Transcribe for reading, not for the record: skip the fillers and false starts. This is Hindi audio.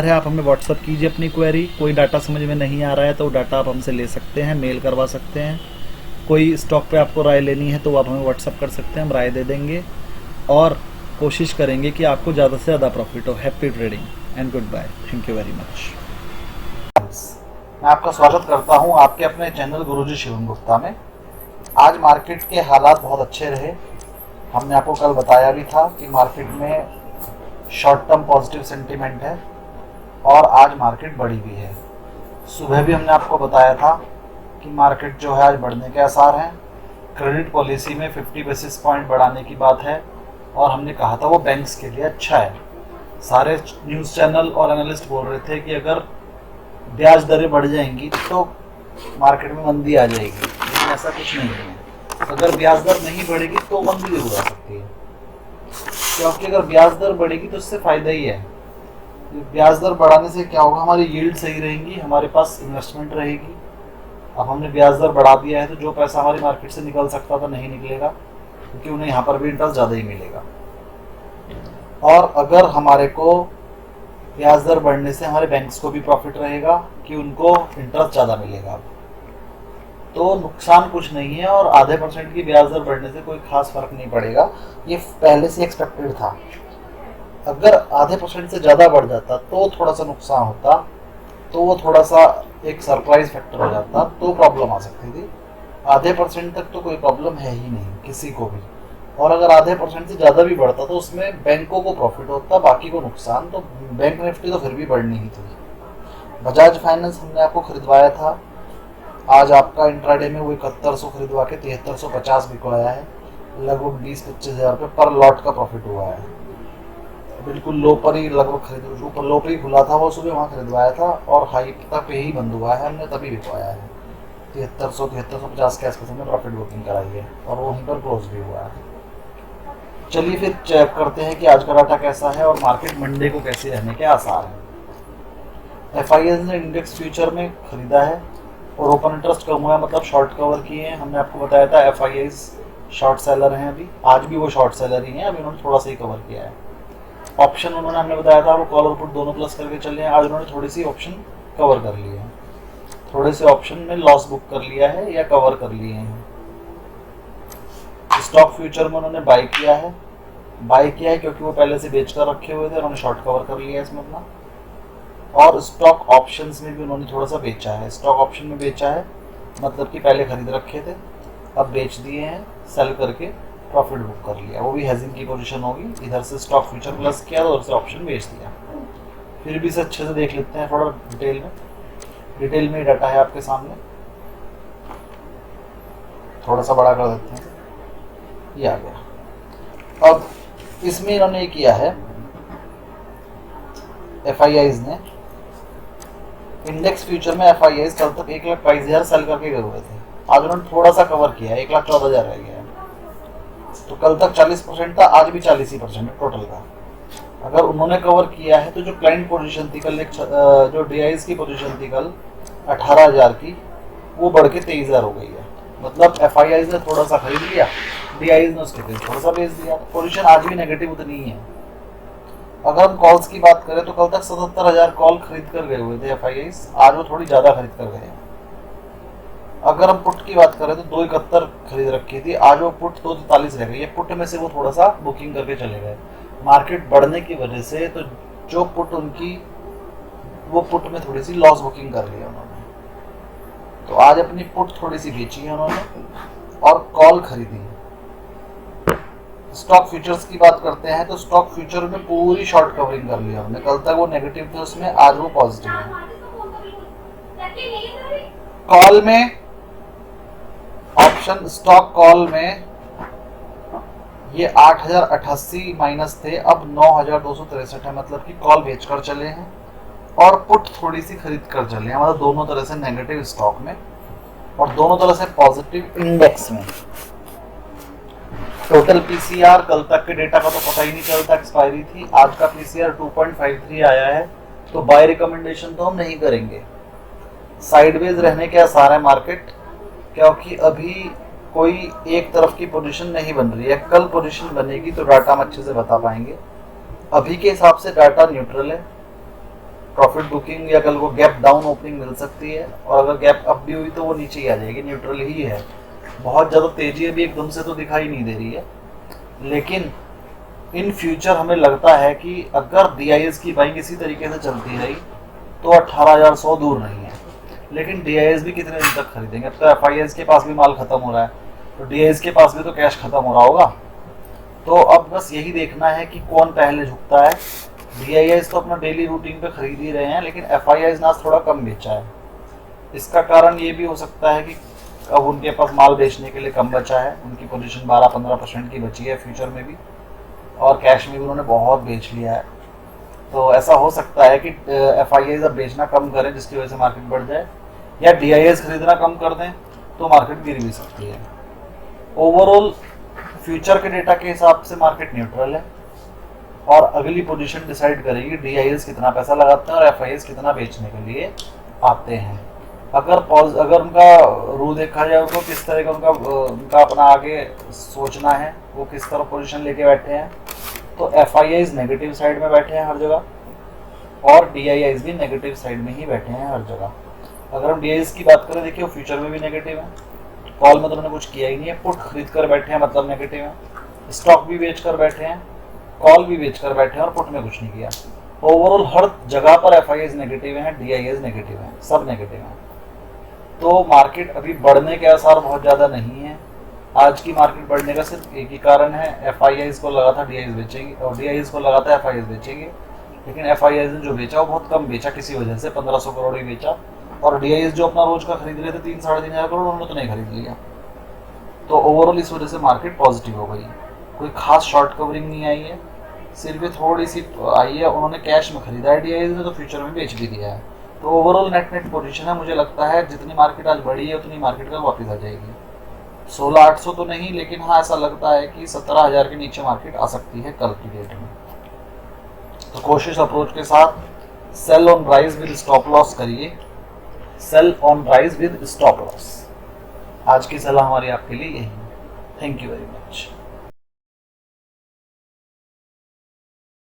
नंबर है, आप हमें व्हाट्सअप कीजिए अपनी क्वेरी। कोई डाटा समझ में नहीं आ रहा है तो डाटा आप हमसे ले सकते हैं, मेल करवा सकते हैं। कोई स्टॉक पे आपको राय लेनी है तो आप हमें व्हाट्सअप कर सकते हैं, हम राय दे देंगे और कोशिश करेंगे कि आपको ज़्यादा से ज़्यादा प्रॉफिट हो। Happy trading and good bye. Thank you very much. मैं आपका स्वागत करता हूं आपके अपने चैनल गुरुजी शिवम गुप्ता में। आज मार्केट के हालात बहुत अच्छे रहे। हमने आपको कल बताया भी था कि मार्केट में शॉर्ट टर्म पॉजिटिव सेंटीमेंट है और आज मार्केट बढ़ी भी है। सुबह भी हमने आपको बताया था कि मार्केट जो है आज बढ़ने के आसार हैं। क्रेडिट पॉलिसी में 50 बेसिस पॉइंट बढ़ाने की बात है और हमने कहा था वो बैंक्स के लिए अच्छा है। सारे न्यूज़ चैनल और एनालिस्ट बोल रहे थे कि अगर ब्याज दरें बढ़ जाएंगी तो मार्केट में मंदी आ जाएगी, लेकिन ऐसा कुछ नहीं है। अगर ब्याज दर नहीं बढ़ेगी तो मंदी जरूर आ सकती है, क्योंकि अगर ब्याज दर बढ़ेगी तो इससे फ़ायदा ही है। ब्याज दर बढ़ाने से क्या होगा, हमारी यील्ड सही रहेंगी, हमारे पास इन्वेस्टमेंट रहेगी। अब हमने ब्याज दर बढ़ा दिया है तो जो पैसा हमारी मार्केट से निकल सकता था नहीं निकलेगा, क्योंकि उन्हें यहाँ पर भी इंटरेस्ट ज़्यादा ही मिलेगा। और अगर हमारे को ब्याज दर बढ़ने से हमारे बैंक्स को भी प्रॉफिट रहेगा कि उनको इंटरेस्ट ज़्यादा मिलेगा, तो नुकसान कुछ नहीं है। और आधे % की ब्याज दर बढ़ने से कोई खास फर्क नहीं पड़ेगा, ये पहले से एक्सपेक्टेड था। अगर आधे % से ज़्यादा बढ़ जाता तो थोड़ा सा नुकसान होता, तो वो थोड़ा सा एक सरप्राइज फैक्टर हो जाता, तो प्रॉब्लम आ सकती थी। आधे % तक तो कोई प्रॉब्लम है ही नहीं किसी को भी। और अगर आधे % से ज़्यादा भी बढ़ता तो उसमें बैंकों को प्रॉफिट होता, बाकी को नुकसान। तो बैंक निफ्टी तो फिर भी बढ़नी ही थी। बजाज फाइनेंस हमने आपको खरीदवाया था, आज आपका इंट्राडे में वो 7100 खरीदवा के 7350 बिकवाया है। लगभग 20-25 हज़ार रुपये पर लॉट का प्रॉफिट हुआ है। बिल्कुल लो पर ही लगभग खरीद, ऊपर लो पर ही खुला था वो, सुबह वहाँ खरीदवाया था और हाई तक पे ही बंद हुआ है, हमने तभी बिकवाया है। 7350 के आसपास हमने प्रॉफिट बुकिंग कराई है और वो वहीं पर क्लोज भी हुआ है। चलिए फिर चेक करते हैं कि आज का डाटा कैसा है और मार्केट मंडे को कैसे रहने के आसार हैं। FIIs ने इंडेक्स फ्यूचर में खरीदा है और ओपन इंटरेस्ट कम हुआ है, मतलब शॉर्ट कवर किए हैं। हमने आपको बताया था FIIs शॉर्ट सेलर हैं, अभी आज भी वो शॉर्ट सेलर ही हैं, अभी उन्होंने थोड़ा सा ही कवर किया है। ऑप्शन उन्होंने हमने बताया था वो कॉल और पुट दोनों प्लस करके चले हैं, आज उन्होंने थोड़ी सी ऑप्शन कवर कर लिए हैं, थोड़े से ऑप्शन में लॉस बुक कर लिया है या कवर कर लिए हैं। स्टॉक फ्यूचर में उन्होंने बाय किया है क्योंकि वो पहले से बेच कर रखे हुए थे, उन्होंने शॉर्ट कवर कर लिया है इसमें अपना। और स्टॉक ऑप्शंस में भी उन्होंने थोड़ा सा बेचा है। स्टॉक ऑप्शन में बेचा है मतलब कि पहले खरीद रखे थे, अब बेच दिए हैं, सेल करके प्रॉफिट बुक कर लिया। वो भी हेजिंग की पोजीशन होगी, इधर से स्टॉक फ्यूचर प्लस किया और उधर से ऑप्शन बेच दिया। फिर भी इसे अच्छे से देख लेते हैं थोड़ा डिटेल में डाटा है आपके सामने। थोड़ा सा बड़ा कर देते हैं, ये आ गया। अब इसमें इन्होंने किया है FIIs ने, इंडेक्स फ्यूचर में FIIs कल तक 1,22,000 सेल करके गए हुए थे, आज उन्होंने थोड़ा सा कवर किया है, 1,14,000 रह गया है। तो कल तक 40% था, आज भी 40% टोटल का। अगर उन्होंने कवर किया है तो जो क्लाइंट पोजीशन थी कल, जो DIs की पोजीशन थी कल 18,000 की, वो बढ़ के 23,000 हो गई है। मतलब FIIs ने थोड़ा सा खरीद लिया, DIs ने उसके थोड़ा सा बेच दिया। पोजीशन आज भी नेगेटिव उतनी ही है। अगर हम कॉल्स की बात करें तो कल तक 77,000 कॉल खरीद कर गए हुए थे FIIs, आज वो थोड़ी ज़्यादा खरीद कर गए हैं। अगर हम पुट की बात करें तो 271 खरीद रखी थी, आज वो पुट 243 रह गई है। पुट में से वो थोड़ा सा बुकिंग करके चले गए। मार्केट बढ़ने की वजह से तो जो पुट उनकी, वो पुट में थोड़ी सी लॉस बुकिंग कर लिया उन्होंने, तो आज अपनी पुट थोड़ी सी बेची है उन्होंने और कॉल खरीदी। स्टॉक फ्यूचर्स की बात करते हैं तो स्टॉक फ्यूचर में पूरी शॉर्ट कवरिंग कर लिया हमने। कल तक वो नेगेटिव थे उसमें, आज वो पॉजिटिव है। कॉल में ऑप्शन स्टॉक कॉल में ये 8,088 माइनस थे, अब 9,263 है, मतलब कि कॉल बेचकर चले हैं और पुट थोड़ी सी खरीद कर चले हैं। मतलब दोनों तरह से नेगेटिव स्टॉक में और दोनों तरह से पॉजिटिव इंडेक्स में। टोटल PCR कल तक के डेटा का तो पता ही नहीं चलता, एक्सपायरी थी। आज का PCR 2.53 आया है, तो बाय रिकमेंडेशन तो हम नहीं करेंगे। साइडवेज रहने के आसार है मार्केट, क्योंकि अभी कोई एक तरफ की पोजीशन नहीं बन रही है। कल पोजीशन बनेगी तो डाटा हम अच्छे से बता पाएंगे। अभी के हिसाब से डाटा न्यूट्रल है, प्रॉफिट बुकिंग या कल को गैप डाउन ओपनिंग मिल सकती है, और अगर गैप अप भी हुई तो वो नीचे ही आ जाएगी, न्यूट्रल ही है। बहुत ज़्यादा तेजी अभी एकदम से तो दिखाई नहीं दे रही है, लेकिन इन फ्यूचर हमें लगता है कि अगर DIS की बाइंग इसी तरीके से चलती रही तो 18,100 दूर नहीं है। लेकिन DIS भी कितने दिन तक खरीदेंगे? अब तो FIS के पास भी माल खत्म हो रहा है, तो DIS के पास भी तो कैश खत्म हो रहा होगा। तो अब बस यही देखना है कि कौन पहले झुकता है। DIS तो अपना डेली रूटीन पे खरीद ही रहे हैं, लेकिन FIS ने आज थोड़ा कम बेचा है। इसका कारण ये भी हो सकता है कि अब उनके पास माल बेचने के लिए कम बचा है, उनकी पोजीशन 12-15% की बची है फ्यूचर में भी, और कैश में भी उन्होंने बहुत बेच लिया है। तो ऐसा हो सकता है कि FIS अब बेचना कम करें, जिसकी वजह से मार्केट बढ़ जाए, या DIS खरीदना कम कर दें तो मार्केट गिर भी सकती है। ओवरऑल फ्यूचर के डेटा के हिसाब से मार्केट न्यूट्रल है, और अगली पोजीशन डिसाइड करेगी DIS कितना पैसा लगाते हैं और FIS कितना बेचने के लिए आते हैं। अगर उनका रू देखा जाए, उनको किस तरह का उनका अपना आगे सोचना है, वो किस तरह पोजीशन लेके बैठे हैं, तो FIS नेगेटिव साइड में बैठे हैं हर जगह, और DIS भी नेगेटिव साइड में ही बैठे हैं हर जगह। अगर हम DIS की बात करें, देखिए वो फ्यूचर में भी नेगेटिव है, कॉल में तो उन्होंने कुछ किया ही नहीं है, पुट खरीद कर बैठे हैं मतलब नेगेटिव है, स्टॉक भी बेच कर बैठे हैं, कॉल भी बेच कर बैठे हैं, और पुट में कुछ नहीं किया। ओवरऑल हर जगह पर FIS नेगेटिव है, DIS नेगेटिव है, सब नेगेटिव है। तो मार्केट अभी बढ़ने के आसार बहुत ज़्यादा नहीं है। आज की मार्केट बढ़ने का सिर्फ एक ही कारण है, FIS को लगा था DIS बेचेंगे, और DIS को लगा था FIS बेचेंगे, लेकिन FIS ने जो बेचा वो बहुत कम बेचा, किसी वजह से 1500 करोड़ ही बेचा, और DIS जो अपना रोज का खरीद रहे थे 3-3.5 हज़ार करोड़, उन्होंने तो नहीं खरीद लिया। तो ओवरऑल इस वजह से मार्केट पॉजिटिव हो गई, कोई खास शॉर्ट कवरिंग नहीं आई है, सिर्फ थोड़ी सी आई है, उन्होंने कैश में खरीदा है DIS ने, तो फ्यूचर में बेच भी दिया है। तो ओवरऑल नेट पोजीशन है, मुझे लगता है जितनी मार्केट आज बढ़ी है उतनी मार्केट कल वापस आ जाएगी। 16,800 तो नहीं, लेकिन हाँ ऐसा लगता है कि 17,000 के नीचे मार्केट आ सकती है कल की डेट में। तो कोशिश अप्रोच के साथ sell on rise with stop loss करिए, sell on rise with stop loss. आज की सलाह हमारी आपके लिए यही है। Thank you very much.